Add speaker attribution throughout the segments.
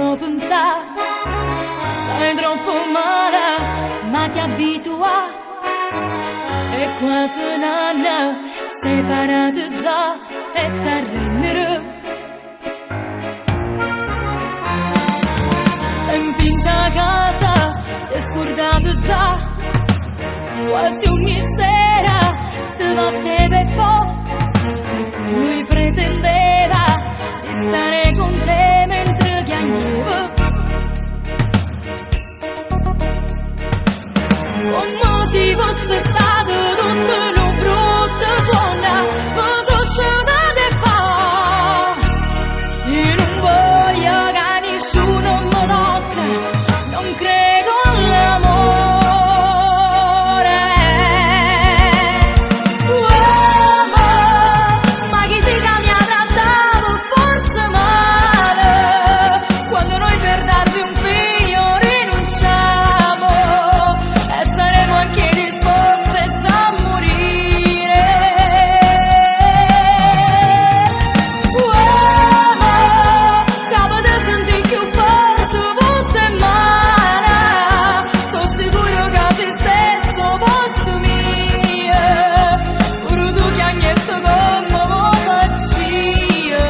Speaker 1: sto pensando, stai troppo male, ma ti abitua. E quasi un anno separati già e ti arrenderò. Stai in finta casa, ti scordato già, quasi ogni sera ti batteva e poi lui pretendeva di stare con te mentre piangevo. Come se fosse stato tutto un brutto suono, ma sono sciolta e fa. Io non voglio che nessuno mi tocca, non credo all'amore. Ma chi si cambia trattato forse male, quando noi per darti un figlio rinunciamo e saremo anche disposte già a morire. Capo di sentire più forte volte e male, sono sicuro che a te stesso posto mio, pure tu che hai chiesto come lo faccio io.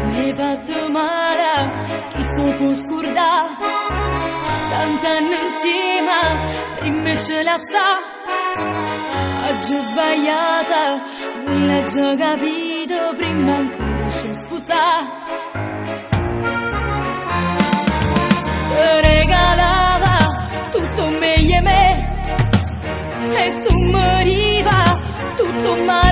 Speaker 1: Mi hai fatto male, chi so può scordare, tanti anni insieme, prima ce la sa. Oggi è sbagliata, non l'hai già capito, prima ancora ci sposare. Ti regalava tutto meglio a me, e tu moriva tutto male.